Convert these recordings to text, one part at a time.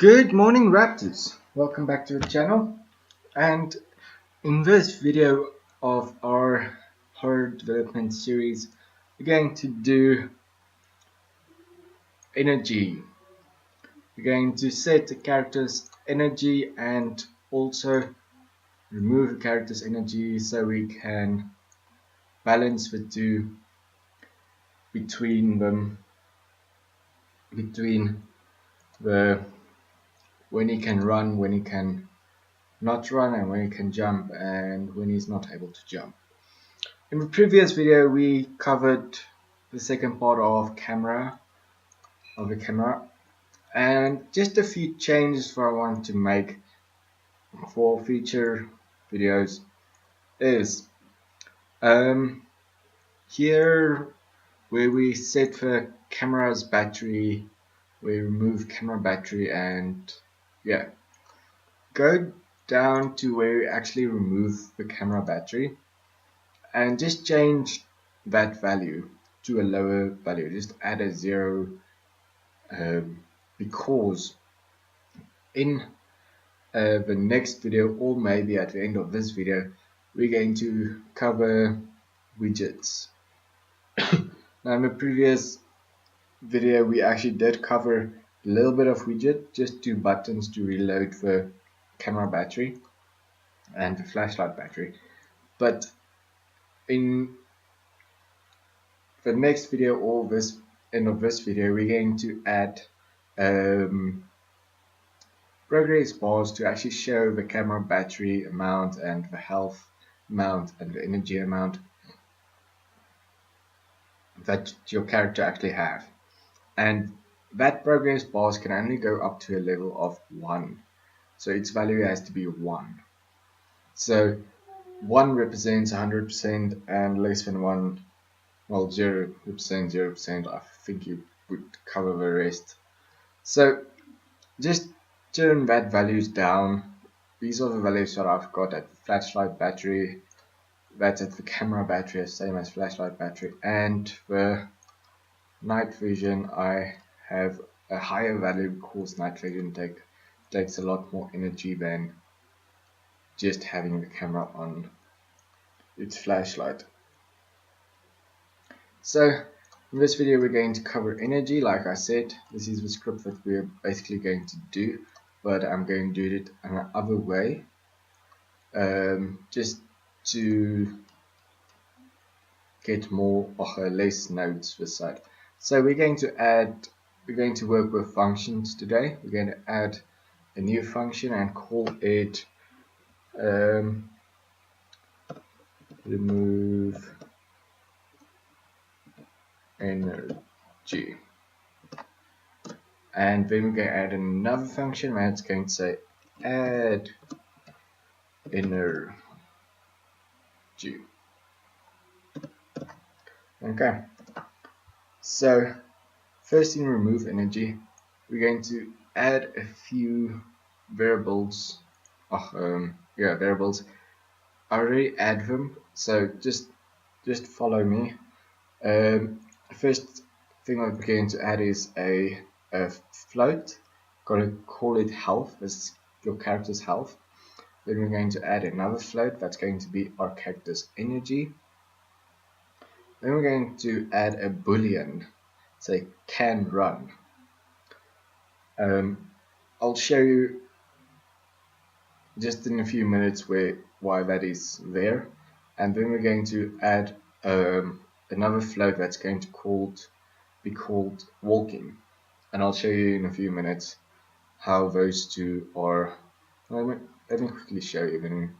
Good morning, Raptors. Welcome back to the channel. And in this video of our horror development series, we're going to do energy. We're going to set the character's energy and also remove the character's energy so we can balance the two between the when he can run, when he can not run, and when he can jump, and when he's not able to jump. In the previous video we covered the second part of the camera, and just a few changes that I want to make for future videos is here where we set the camera's battery, we remove camera battery, and yeah, go down to where we actually remove the camera battery and just change that value to a lower value. Just add a 0 because in the next video, or maybe at the end of this video, we're going to cover widgets. Now in the previous video we actually did cover a little bit of widget, just 2 buttons to reload the camera battery and the flashlight battery, but in the next video or this end of this video we're going to add progress bars to actually show the camera battery amount and the health amount and the energy amount that your character actually have, and that progress bars can only go up to a level of 1, so its value has to be 1. So 1 represents 100% and less than 1, well, 0 represents 0%. I think you would cover the rest. So just turn that values down. These are the values that I've got at the flashlight battery, that's at the camera battery, same as flashlight battery, and the night vision I have a higher value because night vision takes a lot more energy than just having the camera on its flashlight. So in this video we're going to cover energy. Like I said, this is the script that we're basically going to do, but I'm going to do it another way, just to get more or less nodes this side. So we're going to work with functions today. We're going to add a new function and call it remove energy, and then we're going to add another function where it's going to say add energy. Okay, so first in remove energy we're going to add a few variables. Variables. I already add them, so just follow me. First thing I'm going to add is a float. Gonna call it health. This is your character's health. Then we're going to add another float that's going to be our character's energy. Then we're going to add a boolean, say can run. I'll show you just in a few minutes why that is there, and then we're going to add another float that's going to be called walking, and I'll show you in a few minutes how those two are. Let me quickly show you, then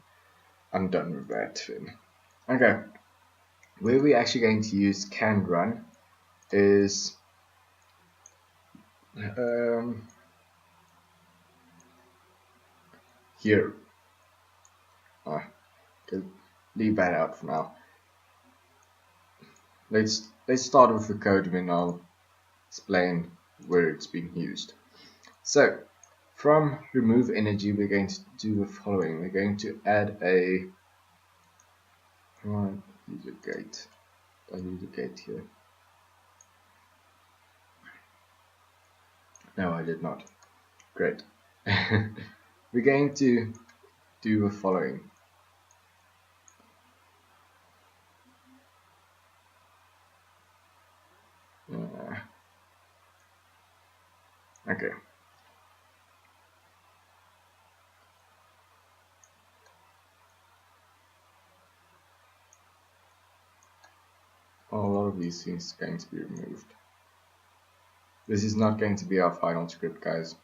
I'm done with that. Okay, where we're actually going to use can run is here. Okay, leave that out for now. Let's start with the code, and then I'll explain where it's being used. So from remove energy we're going to do the following. We're going to add a user gate. I use a gate here. No, I did not. Great. we're going to do the following. Okay. A lot of these things are going to be removed. This is not going to be our final script, guys,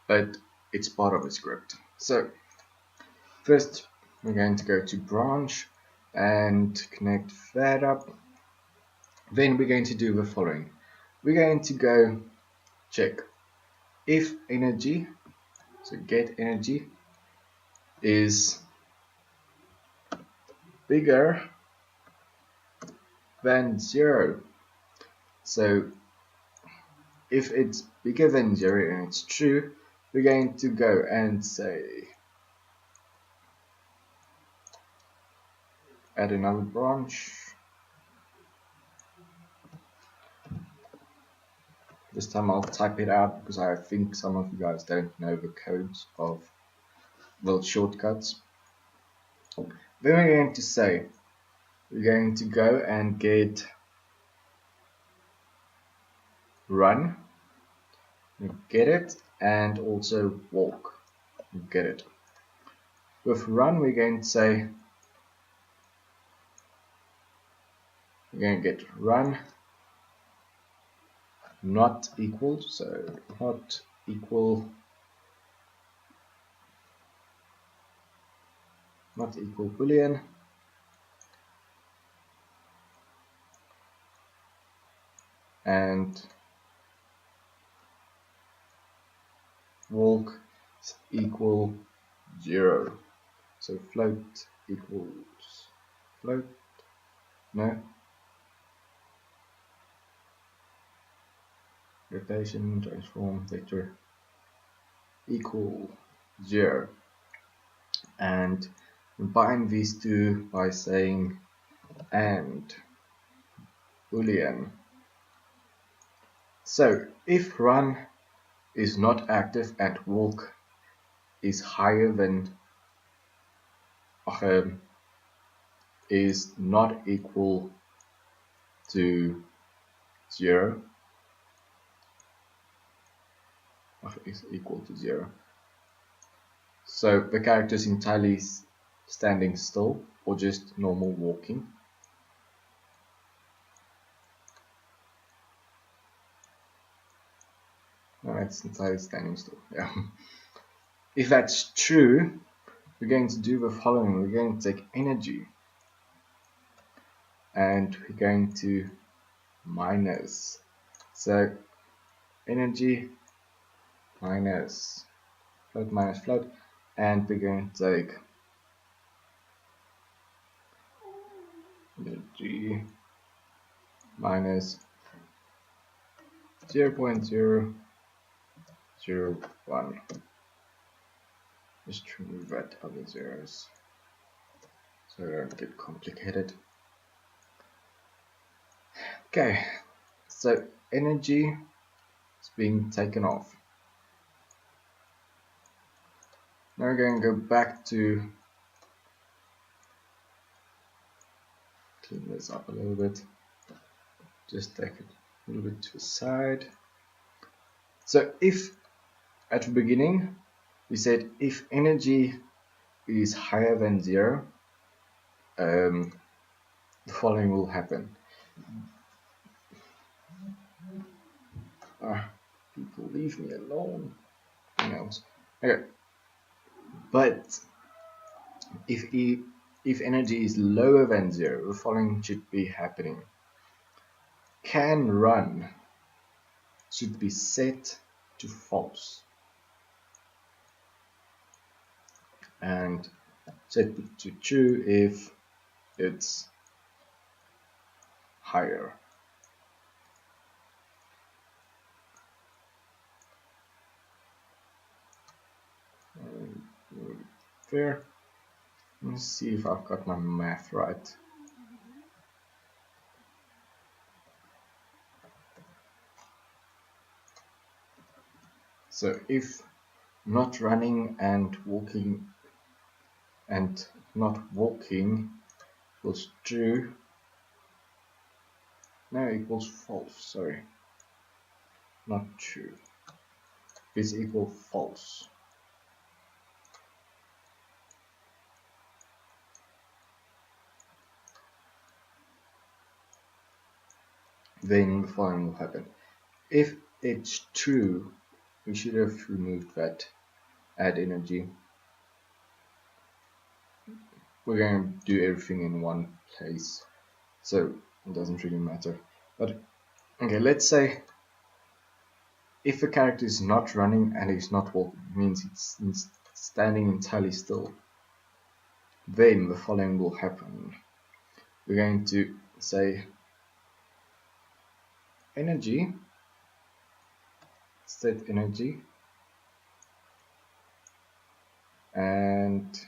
but it's part of the script. So first we're going to go to branch and connect that up. Then we're going to do the following. We're going to go check if energy, so get energy, is bigger than 0. So if it's bigger than 0 and it's true, we're going to go and say add another branch. This time I'll type it out because I think some of you guys don't know the codes of the shortcuts. Then we're going to say we're going to go and get run, get it, and also walk, get it. With run we're going to say we're going to get run not equal, so not equal boolean, and walk is equal 0. So float equals float, no, rotation, transform, vector equal 0, and combine these two by saying and boolean. So if run is not active and walk is higher than is not equal to 0, is equal to 0. So the character is entirely standing still or just normal walking. No, it's entirely standing still. Yeah. If that's true, we're going to do the following. We're going to take energy and we're going to minus. So energy minus float, and we're going to take energy minus 0.001. Just remove that other zeros so it don't get complicated. Okay, so energy is being taken off. Now we're going to go back to clean this up a little bit. Just take it a little bit to the side. So if at the beginning we said if energy is higher than 0, the following will happen. People leave me alone. Okay, but if energy is lower than 0, the following should be happening. Can run should be set to false and set to true if it's higher. Fair. Let's see if I've got my math right. So if not running and walking and not walking equals true. No, equals false, sorry, not true. Is equal false. Then the following will happen. If it's true, we should have removed that add energy. We're going to do everything in one place, so it doesn't really matter. But okay, let's say if the character is not running and is not walking, means it's standing entirely still, then the following will happen. We're going to say energy, state energy, and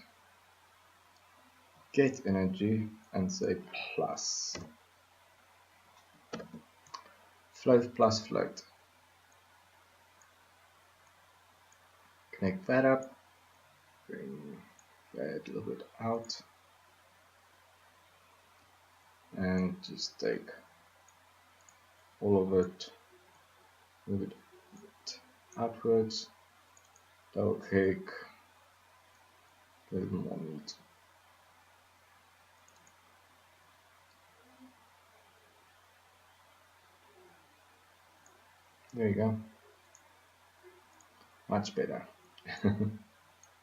get energy, and say plus. Float plus float. Connect that up, bring that a little bit out, and just take all of it, move it outwards, double click, a little more neat. There you go. Much better.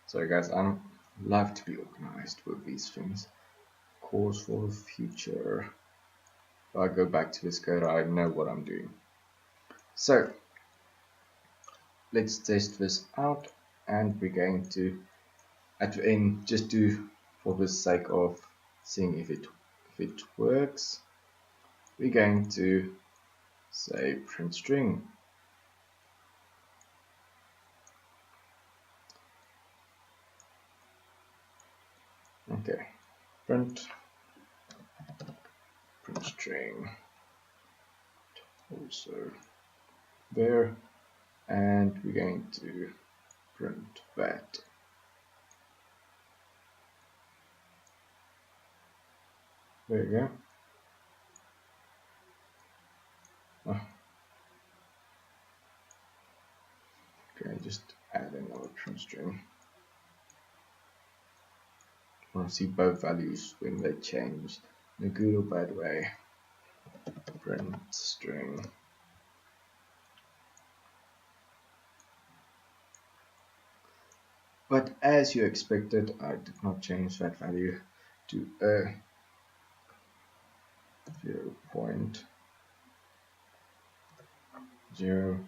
Sorry guys, I love to be organized with these things. Course for the future. If I go back to this code, I know what I'm doing. So let's test this out, and we're going to at the end just do, for the sake of seeing if it works, we're going to say print string. Okay, print string also there, and we're going to print that. There you go. Oh. Okay, just add another print string. I want to see both values when they change in a good or bad way. Print string. But as you expected, I did not change that value to a 0.01.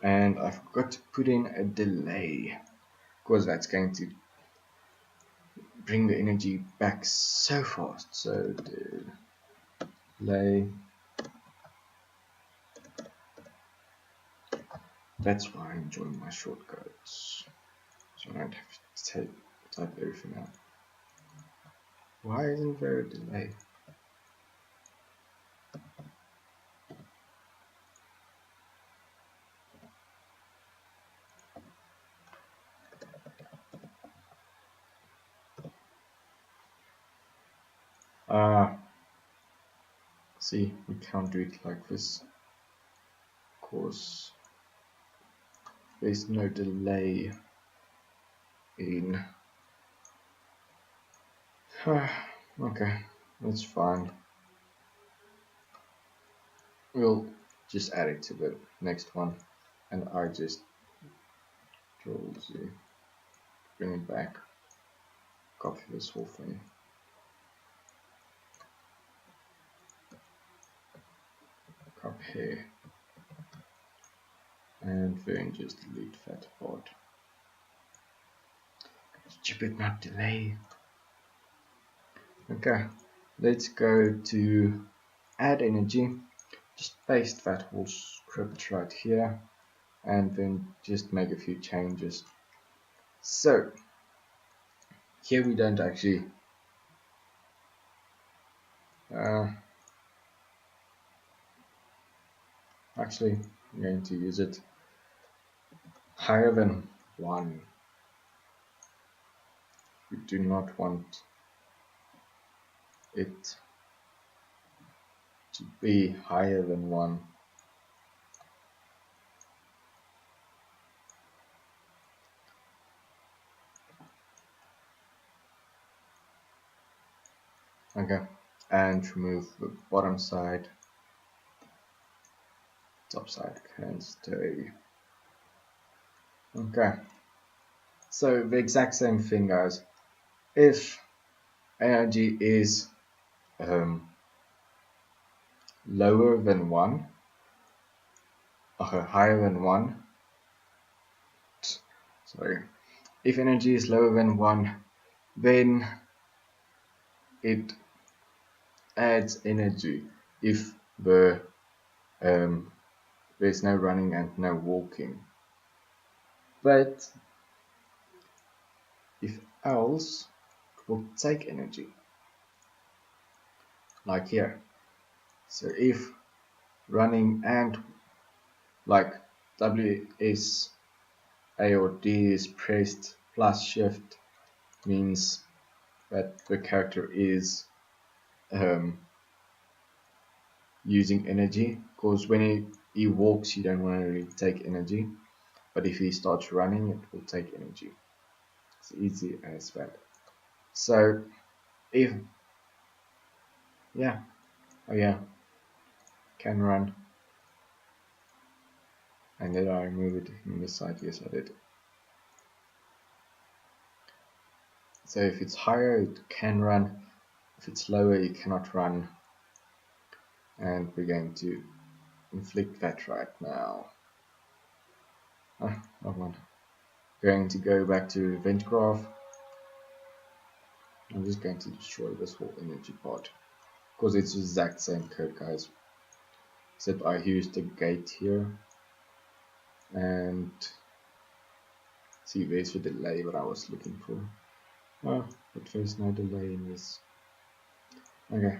And I forgot to put in a delay, because that's going to bring the energy back so fast. So delay. That's why I enjoy my shortcuts, so I don't have to type everything out. Why isn't there a delay? See, we can't do it like this. Of course, there's no delay in. Okay, that's fine. We'll just add it to the next one, and I just Control Z, bring it back, copy this whole thing. Copy, and then just delete that part. Stupid not delay. Okay, let's go to add energy. Just paste that whole script right here, and then just make a few changes. So here we don't actually Actually, I'm going to use it higher than 1. We do not want it to be higher than 1. Okay, and remove the bottom side. Top side can stay. Okay, so the exact same thing, guys. If energy is lower than 1, or higher than 1, sorry, if energy is lower than 1, then it adds energy. If there's no running and no walking, but if else, it will take energy, like here. So if running and like WS A or D is pressed plus shift, means that the character is using energy, because when he walks you don't want to really take energy, but if he starts running it will take energy. It's easy as that. So if can run, and then I move it in this side. Yes, I did. So if it's higher it can run, if it's lower it cannot run, and we're going to inflict that right now. Wrong one. Going to go back to event graph. I'm just going to destroy this whole energy part, because it's the exact same code, guys, except I used a gate here, and see, there's the delay what I was looking for. Oh, but there's no delay in this. Okay,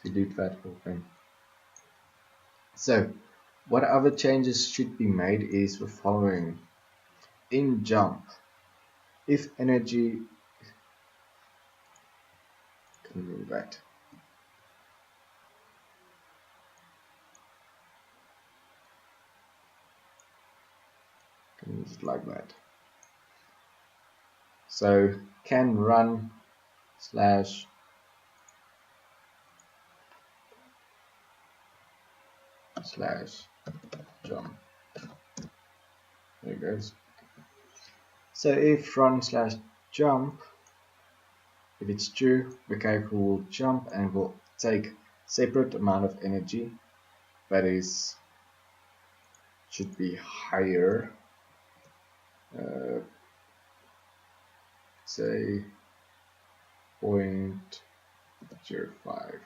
delete that whole thing. So what other changes should be made is the following. In jump, if energy, can move that. Can use it like that. So can run slash jump. There it goes. So if run slash jump, if it's true, the character will jump and will take separate amount of energy, that is, should be higher, say 0.05,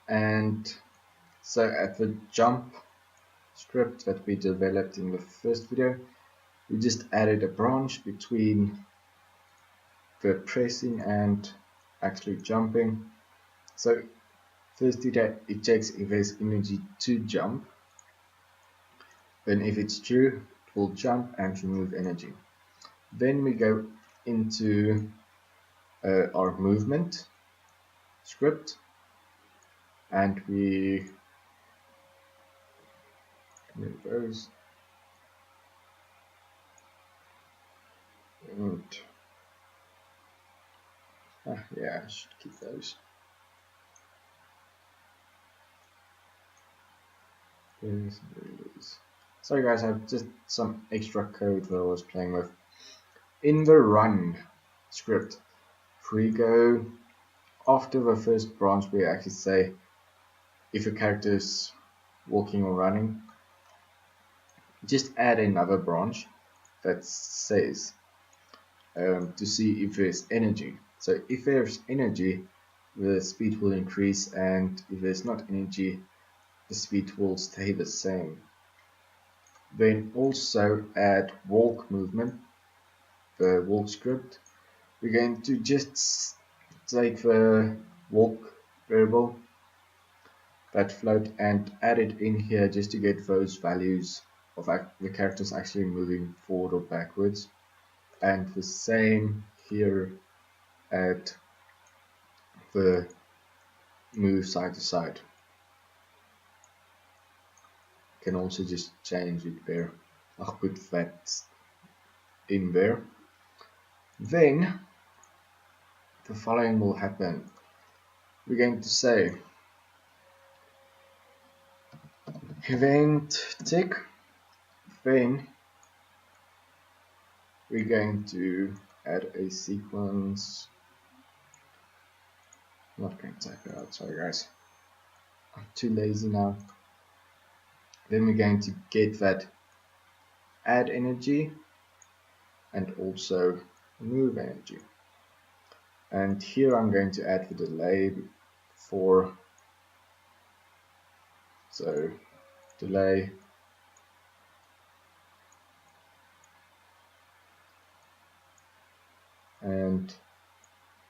and so at the jump script that we developed in the first video, we just added a branch between the pressing and actually jumping. So first it checks if there's energy to jump, then if it's true it will jump and remove energy. Then we go into our movement script, and we move those, and yeah, I should keep those. Sorry guys, I have just some extra code that I was playing with. In the run script, if we go after the first branch, we actually say if a character is walking or running, just add another branch that says to see if there's energy. So if there's energy, the speed will increase, and if there's not energy, the speed will stay the same. Then also add walk movement, the walk script. We're going to just take the walk variable that float and add it in here just to get those values of the characters actually moving forward or backwards. And the same here at the move side to side. You can also just change it there. I'll put that in there. Then the following will happen. We're going to say event tick, then we're going to add a sequence. I'm not going to type it out, sorry guys, I'm too lazy now. Then we're going to get that add energy and also move energy, and here I'm going to add the delay for, so delay and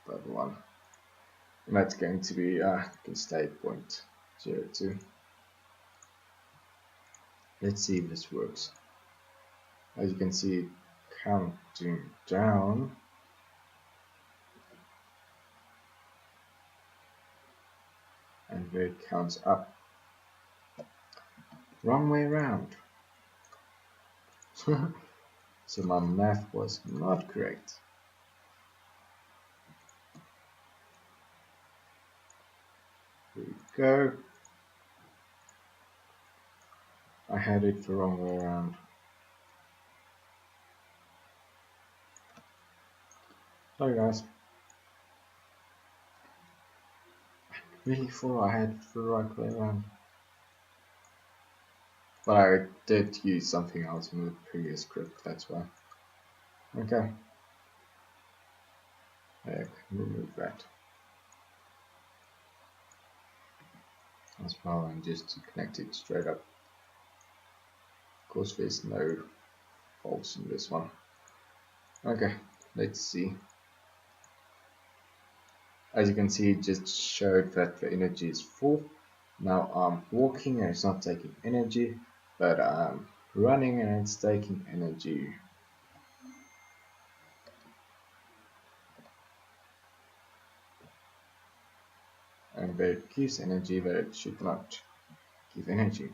the other one, and that's going to be can stay 0.02. Let's see if this works. As you can see, counting down. And where it counts up. Wrong way around. So my math was not correct. Here we go. I had it the wrong way around. Sorry guys. I really thought I had it the right way around. But I did use something else in the previous script, that's why. Okay. I can remove that as well and just connect it straight up. Of course there's no faults in this one. Okay, let's see. As you can see, it just showed that the energy is full. Now I'm walking and it's not taking energy, but I'm running and it's taking energy. And where it gives energy, but it should not give energy.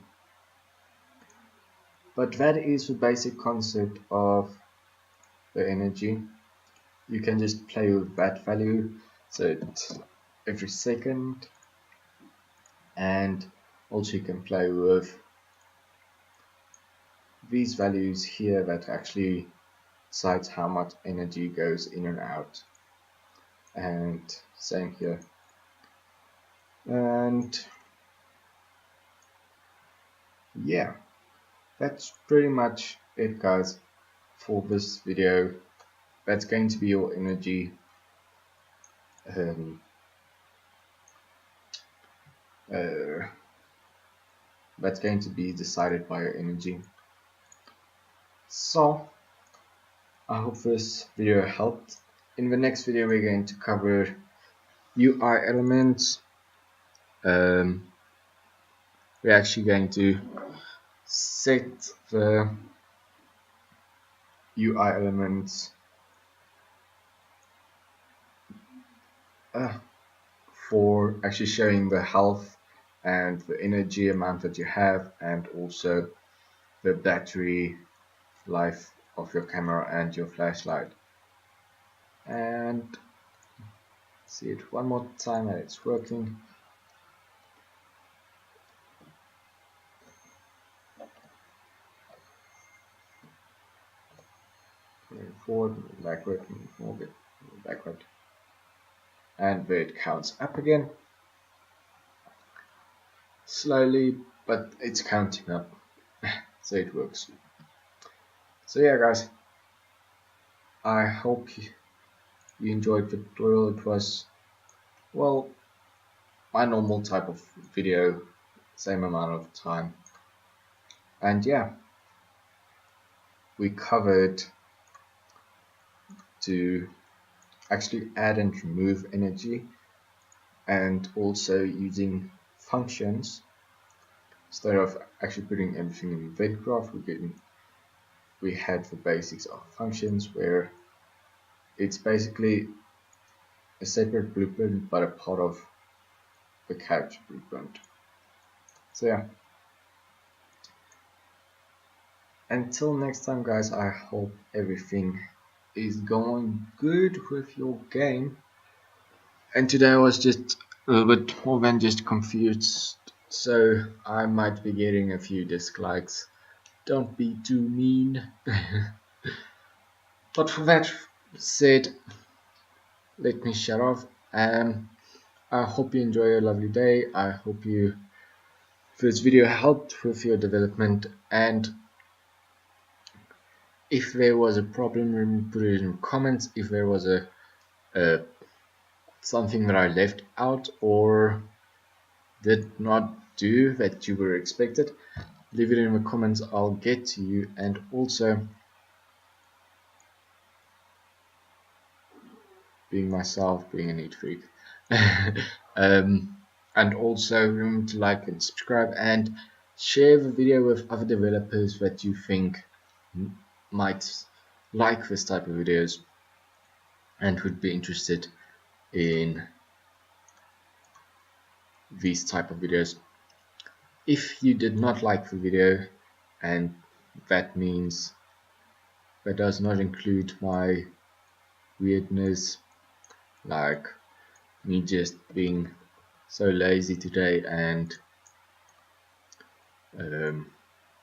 But that is the basic concept of the energy. You can just play with that value, so it's every second, and also you can play with these values here that actually decides how much energy goes in and out, and same here. And yeah, that's pretty much it guys for this video. That's going to be your energy that's going to be decided by your energy. So I hope this video helped. In the next video we're going to cover UI elements. We're actually going to set the UI elements for actually showing the health and the energy amount that you have, and also the battery life of your camera and your flashlight. And see it one more time and it's working. Moving forward, moving backward, moving forward, moving backward. And where it counts up again. Slowly, but it's counting up. So it works. So yeah guys, I hope you enjoyed the tutorial. It was, well, my normal type of video, same amount of time. And yeah, we covered to actually add and remove energy, and also using functions, instead of actually putting everything in VetGraph, we had the basics of functions, where it's basically a separate blueprint but a part of the character blueprint. So yeah, until next time guys, I hope everything is going good with your game. And today I was just a little bit more than just confused, so I might be getting a few dislikes. Don't be too mean. But for that said, let me shut off. I hope you enjoy your lovely day. I hope this video helped with your development, and if there was a problem, put it in comments. If there was a something that I left out or did not do that you were expected, leave it in the comments. I'll get to you. And also, being myself, being a neat freak. And also remember to like and subscribe and share the video with other developers that you think might like this type of videos and would be interested in these type of videos. If you did not like the video, and that means that does not include my weirdness, like me just being so lazy today and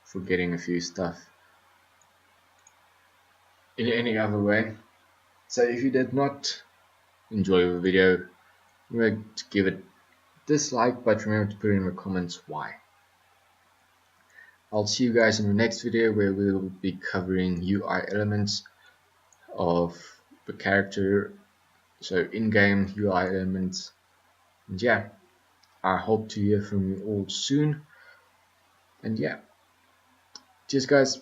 forgetting a few stuff in any other way. So if you did not enjoy the video, remember to give it dislike, but remember to put in the comments why. I'll see you guys in the next video, where we will be covering UI elements of the character, so in-game UI elements. And yeah, I hope to hear from you all soon. And yeah, cheers guys.